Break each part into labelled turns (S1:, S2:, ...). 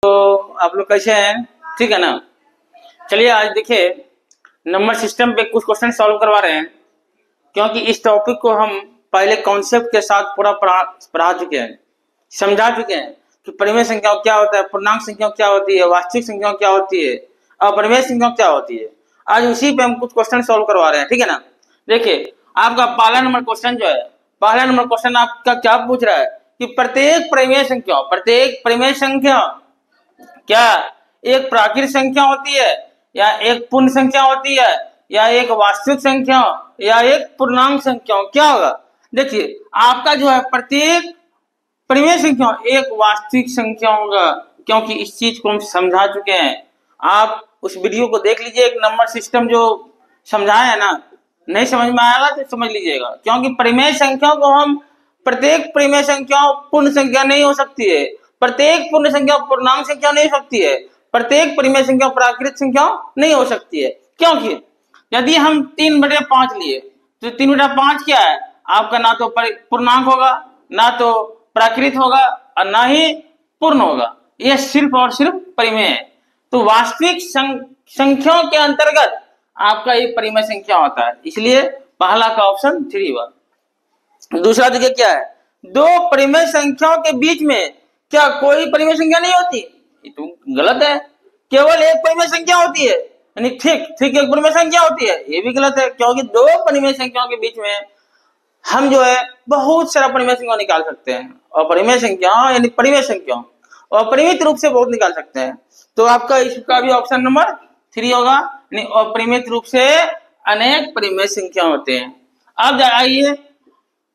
S1: तो आप लोग कैसे हैं? ठीक है ना। चलिए आज देखिए नंबर सिस्टम पे कुछ क्वेश्चन सॉल्व करवा रहे हैं, क्योंकि इस टॉपिक को हम पहले कॉन्सेप्ट के साथ पूरा पढ़ा चुके हैं, समझा चुके हैं कि परिमेय संख्या क्या होता है, पूर्णांक संख्या क्या होती है, वास्तविक संख्या क्या होती है, अपरिमेय संख्या क्या होती है। आज उसी पे हम कुछ क्वेश्चन सॉल्व करवा रहे हैं, ठीक है ना। देखिए आपका पहला नंबर क्वेश्चन जो है, पहला नंबर क्वेश्चन आपका क्या पूछ रहा है कि प्रत्येक परिमेय संख्या क्या एक प्राकृत संख्या होती है, या एक पूर्ण संख्या होती है, या एक वास्तविक संख्या, या एक पूर्णांक संख्या, क्या होगा। देखिए आपका जो है प्रत्येक परिमेय संख्या एक वास्तविक संख्या होगा, क्योंकि इस चीज को हम समझा चुके हैं। आप उस वीडियो को देख लीजिए, एक नंबर सिस्टम जो समझाया है ना, नहीं समझ में आएगा तो समझ लीजिएगा, क्योंकि परिमेय संख्या को हम प्रत्येक परिमेय संख्या पूर्ण संख्या नहीं हो सकती है, प्रत्येक पूर्ण संख्या पूर्णांक संख्या नहीं हो सकती है, प्रत्येक परिमेय संख्या प्राकृत संख्या नहीं हो सकती है। क्योंकि यदि हम 3/5 लिए तो 3/5 क्या है आपका, ना तो पूर्णांक होगा, ना तो प्राकृत होगा, और ना ही पूर्ण होगा, यह सिर्फ और सिर्फ परिमेय है। तो वास्तविक संख्याओं के अंतर्गत आपका एक परिमेय संख्या होता है, इसलिए पहला का ऑप्शन 3 हुआ। दूसरा देखिए क्या है, दो परिमेय संख्याओं के बीच में क्या कोई परिमेय संख्या नहीं होती, ये तो गलत है। केवल एक परिमेय संख्या होती है, यानी ठीक एक परिमेय संख्या होती है, ये भी गलत है, क्योंकि दो परिमेय संख्याओं के बीच में हम जो है बहुत सारा परिमेय संख्या निकाल सकते हैं, और परिमेय संख्या यानी परिमेय संख्या अपरिमित रूप से बहुत निकाल सकते हैं। तो आपका इसका भी ऑप्शन नंबर 3 होगा, यानी अपरिमित रूप से अनेक परिमेय संख्या होते हैं। अब आइए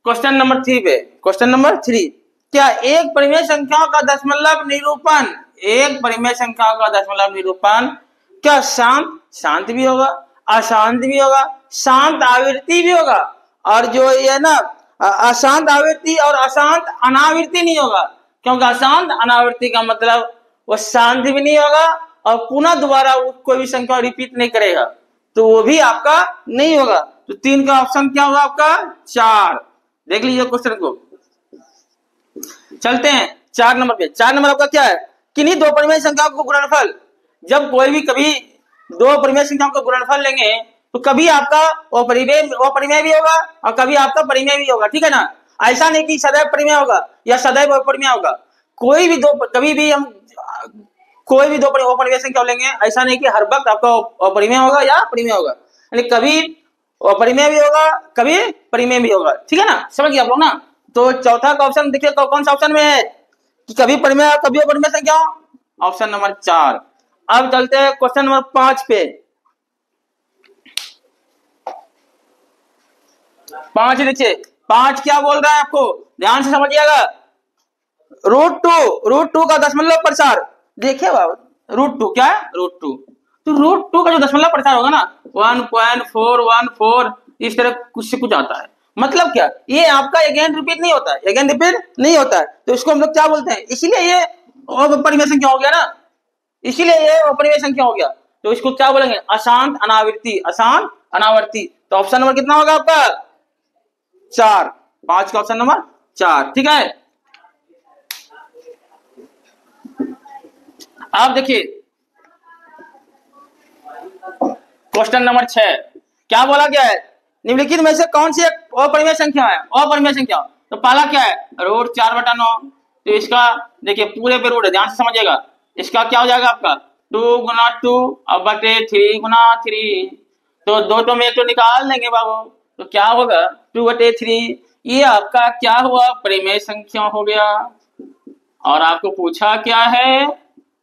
S1: क्वेश्चन नंबर 3 पे। क्वेश्चन नंबर 3, क्या एक परिमेय संख्या का दशमलव निरूपण, एक परिमेय संख्या का दशमलव निरूपण क्या शांत भी होगा, अशांत भी होगा, शांत आवृत्ति भी होगा, और जो ये ना अशांत आवृत्ति और अशांत अनावृत्ति नहीं होगा, क्योंकि अशांत अनावृत्ति का मतलब वो शांत भी नहीं होगा और पुनः दोबारा कोई भी संख्या रिपीट नहीं करेगा, तो वो भी आपका नहीं होगा। तो 3 का ऑप्शन क्या होगा आपका 4। देख लीजिए क्वेश्चन को, चलते हैं 4 नंबर पे। 4 नंबर आपका क्या है, किन्हीं दो परिमेय संख्याओं को गुणनफल, जब कोई भी कभी दो परिमेय संख्याओं का गुणनफल लेंगे तो कभी आपका वो परिमेय भी होगा और कभी आपका परिमेय भी होगा, ठीक है ना। ऐसा नहीं कि सदैव परिमेय होगा या सदैव अपरिमेय होगा, कोई भी दो परिमेय संख्या लेंगे, ऐसा नहीं कि हर वक्त आपका अपरिमेय होगा या परिमेय होगा, यानी कभी अपरिमेय भी होगा कभी परिमेय भी होगा, ठीक है ना, समझ गए आप लोग ना। तो चौथा का ऑप्शन देखिए कौन सा ऑप्शन में है कि कभी परिमेय और कभी अपरिमेय संख्या, ऑप्शन नंबर 4। अब चलते हैं क्वेश्चन नंबर 5 पे। 5 देखिए, 5 क्या बोल रहा है आपको ध्यान से समझिएगा। √2 का दशमलव प्रसार, देखिए बाबू √2 क्या है, √2, तो √2 का जो दशमलव प्रसार होगा ना 1.414 इस तरह कुछ से कुछ आता है, मतलब क्या ये आपका अगेन रिपीट नहीं होता है, तो इसको हम लोग क्या बोलते हैं, इसीलिए ये अपरिमेय संख्या हो गया ना, इसीलिए ये अपरिमेय संख्या हो गया, तो इसको क्या बोलेंगे अशांत अनावर्ती। तो ऑप्शन नंबर कितना होगा आपका 4, 5 का ऑप्शन नंबर 4, ठीक है। अब देखिए क्वेश्चन नंबर 6 क्या बोला गया है, निम्नलिखित में से कौन सी एक अपरिमेय संख्या है, अपरिमेय संख्या। तो पहला क्या है √4/9, तो इसका देखिए पूरे पे रूट है, ध्यान से समझिएगा, इसका क्या हो जाएगा आपका 2 × 2 अब बटे 3 × 3, तो दो तो में एक तो निकाल देंगे बाबू, तो क्या होगा 2/3, ये आपका क्या हुआ परिमेय संख्या हो गया। और आपको पूछा क्या है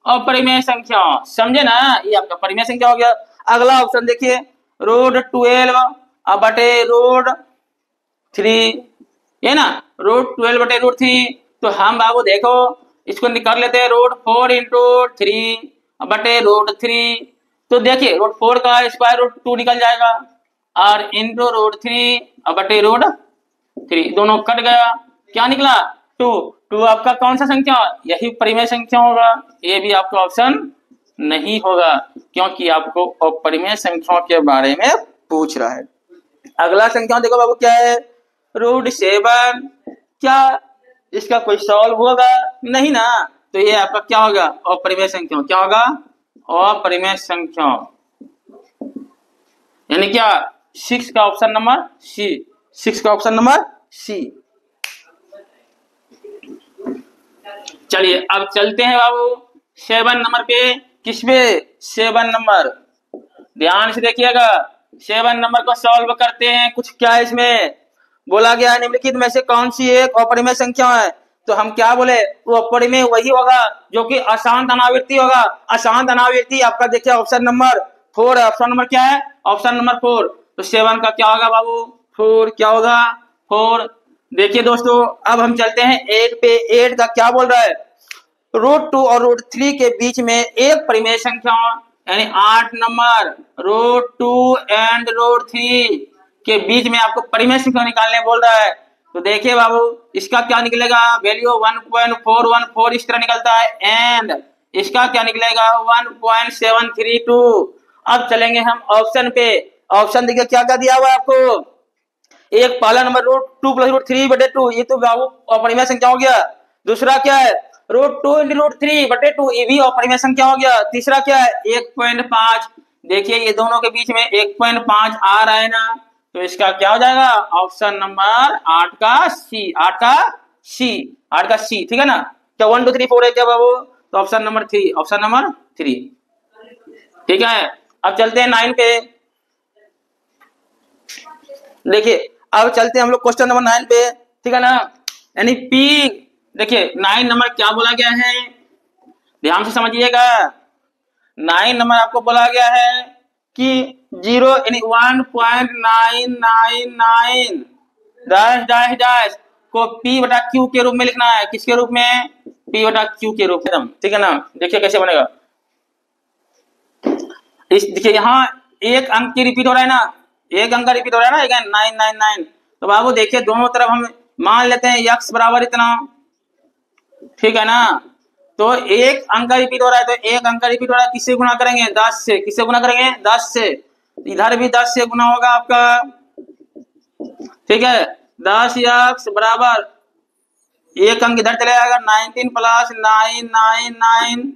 S1: अपरिमेय संख्या, समझे ना, ये आपका परिमेय संख्या हो गया। अगला ऑप्शन देखिए √12 अब बटे √3, ये ना √12/√3, तो हम बाबू देखो इसको निकाल लेते हैं √4 × 3 अब बटे √3, तो देखिए √4 का स्क्वायर √2 निकल जाएगा, और इंटू √3 अब बटे √3, दोनों कट गया, क्या निकला 2 आपका कौन सा संख्या, यही परिमेय संख्या होगा। ये भी आपका ऑप्शन नहीं होगा, क्योंकि आपको अपरिमेय संख्याओं के बारे में पूछ रहा है। अगला संख्या देखो बाबू क्या है √7, क्या इसका कोई सॉल्व होगा नहीं ना, तो ये आपका क्या होगा, अपरिमेय संख्या। क्या होगा, अपरिमेय संख्या, यानी क्या, 6 का ऑप्शन नंबर सी, 6 का ऑप्शन नंबर सी। चलिए अब चलते हैं बाबू 7 नंबर पे। किस पे, 7 नंबर, ध्यान से देखिएगा। 7 नंबर को सॉल्व करते हैं। कुछ क्या है इसमें बोला गया है, निम्नलिखित में से कौन सी एक अपरिमेय संख्या है। तो हम क्या बोले, वो अपरिमेय वही होगा जो कि अशांत अनावृत्ति होगा। अशांत अनावृत्ति आपका देखिए ऑप्शन नंबर 4 है। ऑप्शन नंबर क्या है, ऑप्शन नंबर 4। तो 7 का क्या होगा बाबू, 4। क्या होगा, 4। देखिए दोस्तों अब हम चलते हैं 8 पे। 8 का क्या बोल रहा है, √2 और √3 के बीच में एक परिमेय संख्या, यानी 8 नंबर, √2 एंड √3 के बीच में आपको परिमेय संख्या निकालने बोल रहा है। तो देखिए बाबू इसका क्या निकलेगा, वैल्यू 1.414 इस तरह निकलता है, एंड इसका क्या निकलेगा 1.732। अब चलेंगे हम ऑप्शन पे। ऑप्शन देखिए क्या क्या दिया हुआ है आपको, एक पहला नंबर √2 + √3/2, ये तो बाबू अपरिमेय संख्या हो गया। दूसरा क्या है, √2 × √3/2, ये भी अपरिमेय संख्या हो गया। तीसरा क्या है, 1.5। देखिए ये दोनों के बीच में 1.5 आ रहा है ना, तो इसका क्या हो जाएगा, ऑप्शन नंबर 8 का सी, 8 का सी, 8 का सी। ठीक है ना। क्या 1 2 3 4 है क्या बाबू, तो ऑप्शन नंबर 3, ऑप्शन नंबर 3। ठीक है। अब चलते हैं 9 पे। देखिए अब चलते हैं हम लोग क्वेश्चन नंबर 9 पे। ठीक है ना, यानी पी। देखिए 9 नंबर क्या बोला गया है, ध्यान से समझिएगा। 9 नंबर आपको बोला गया है कि 0 यानी 1.999 डैश डैश डैश को P/Q के रूप में लिखना है। किसके रूप में, P/Q के रूप में। ठीक है ना। देखिए कैसे बनेगा, इस देखिए यहाँ एक अंक की रिपीट हो रहा है ना, एक अंक का रिपीट हो रहा है ना, अगेन 999। तो बाबू देखिए दोनों तरफ हम मान लेते हैं x बराबर इतना। ठीक है ना, तो एक अंक का रिपीट हो रहा है, तो एक अंक का रिपीट हो रहा है, किससे गुना करेंगे, 10 से। किससे गुना करेंगे, 10 से। इधर भी 10 से गुना होगा आपका। ठीक है, 10x बराबर एक अंक इधर चले जाएगा, 19 + 999,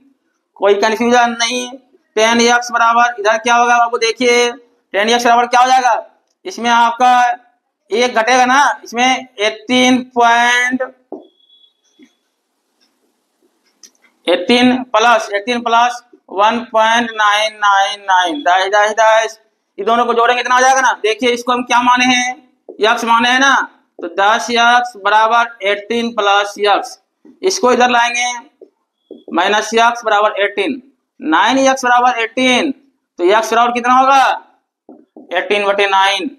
S1: कोई कंफ्यूजन नहीं। 10x बराबर इधर क्या होगा बाबू, देखिए 10x बराबर क्या हो जाएगा, इसमें आपका एक घटेगा ना, इसमें 18 प्लस 1.999 ये दोनों को जोड़ेंगे इतना हो जाएगा ना। देखिए इसको हम क्या माने हैं, x माने हैं ना, तो 10x बराबर 18 + x। इसको इधर लाएंगे, -x बराबर 18, 9x बराबर 18, तो x बराबर कितना होगा, 18/9।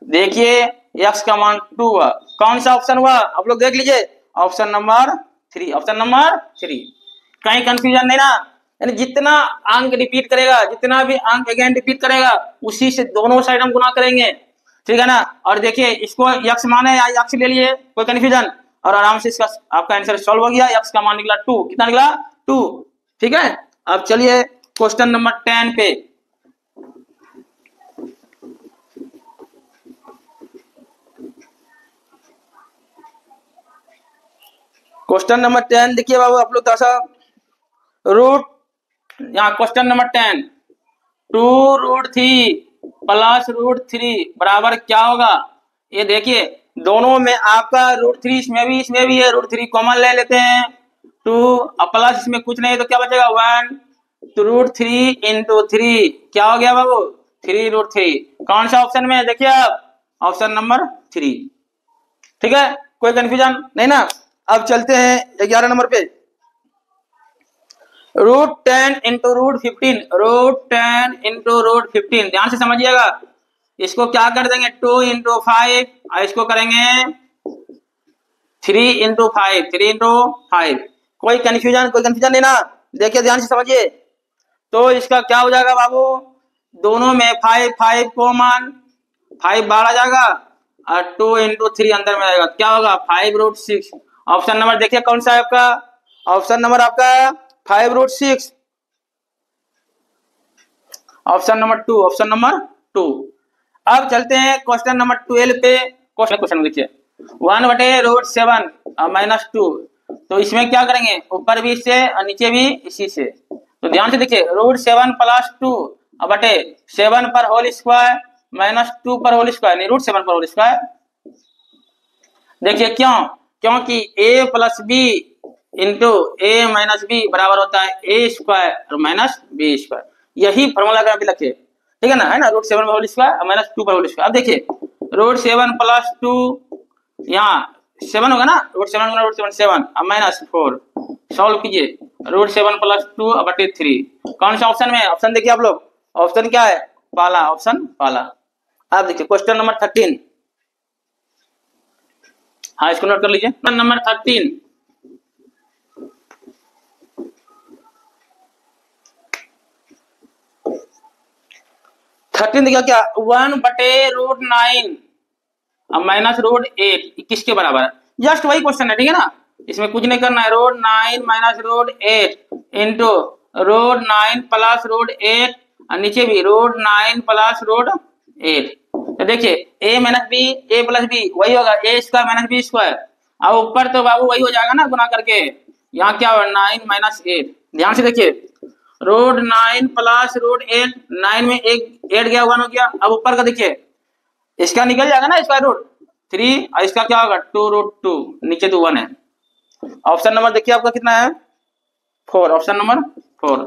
S1: देखिए x का मान 2 हुआ। कौन सा ऑप्शन हुआ आप लोग देख लीजिए, ऑप्शन नंबर 3, ऑप्शन नंबर 3। कहीं कंफ्यूजन नहीं ना, यानी जितना अंक रिपीट करेगा, जितना भी अंक अगेन रिपीट करेगा, उसी से दोनों साइड हम गुना करेंगे। ठीक है ना। और देखिए इसको x माने या x ले लिए, कोई कंफ्यूजन, और आराम से इसका आपका आंसर सॉल्व हो गया। x का मान निकला 2, कितना निकला 2। ठीक है। अब चलिए क्वेश्चन नंबर 10 पे। क्वेश्चन नंबर 10 देखिए बाबू आप लोग थोड़ा सा यहाँ क्वेश्चन नंबर 10, 2√3 + √3 बराबर क्या होगा। ये देखिए दोनों में आपका √3 इसमें भी है, √3 कॉमन ले लेते हैं, 2 प्लस इसमें कुछ नहीं है तो क्या बचेगा 1, तो √3 × 3 क्या हो गया बाबू, 3√3। कौन सा ऑप्शन में है देखिए आप, ऑप्शन नंबर 3। ठीक है, कोई कंफ्यूजन नहीं ना। अब चलते हैं 11 नंबर पे, √10 × √15, √10 × √15। ध्यान से समझिएगा, इसको क्या कर देंगे 2 × 5, और इसको करेंगे 3 × 5, 3 × 5। कोई कंफ्यूजन नहीं ना, देखिए ध्यान से समझिए। तो इसका क्या हो जाएगा बाबू, दोनों में 5 5 कॉमन, 5 बाहर आ जाएगा, और 2 × 3 अंदर में आएगा, क्या होगा 5√6। ऑप्शन नंबर देखिए कौन सा है आपका, ऑप्शन नंबर आपका 5√6, ऑप्शन नंबर 2, ऑप्शन नंबर 2। अब चलते हैं क्वेश्चन नंबर 12 पे। क्वेश्चन देखिए 1/√7 -2 तो इसमें क्या करेंगे, ऊपर भी इससे और नीचे भी इसी से। तो ध्यान से देखिए, रूट 7 प्लस 2 बटे 7 पर होल स्क्वायर माइनस 2 पर होल स्क्वायर, नहीं रूट 7 पर होल स्क्वायर। देखिए क्यों, क्योंकि a plus B into A minus B बराबर होता है ए स्क्वायर और माइनस बी स्क्वायर। यही फॉर्मूला अगर अभी लिखे, ठीक है ना, है ना, रूट 7 पर होल स्क्वायर और माइनस 2 पर होल स्क्वायर। अब देखिए रूट 7 प्लस 2, यहाँ 7 होगा ना, रूट 7 गुना रूट 7 7 और माइनस 4, सॉल्व कीजिए, रूट 7 प्लस 2 बटे 3। कौन सा ऑप्शन में, ऑप्शन देखिए आप लोग, ऑप्शन क्या है, पहला, ऑप्शन पहला। अब देखिए क्वेश्चन नंबर 13, हाँ इसको नोट कर लीजिए, नंबर 13। देखिए क्या, 1 बटे रूट 9 अब माइनस रूट 8 किसके बराबर है, जस्ट वही क्वेश्चन है, ठीक है ना, इसमें कुछ नहीं करना है। Root 9 minus root 8 into root 9 plus root 8 और नीचे भी रूट 9 प्लस रूट 8। तो देखिए a minus B, A plus B वही होगा A square minus B square, अब ऊपर तो बाबू वही हो जाएगा ना गुना करके, यहाँ क्या होगा 9 माइनस 8। ध्यान से देखिए, रूट 9 प्लस रूट 8, 9 में एक 8 गया 1 हो गया। अब ऊपर का देखिए, इसका निकल जाएगा ना स्क्वायर रूट 3 और इसका क्या होगा 2 रूट 2, नीचे तो 1 है। ऑप्शन नंबर देखिए आपका कितना है, 4, ऑप्शन नंबर 4।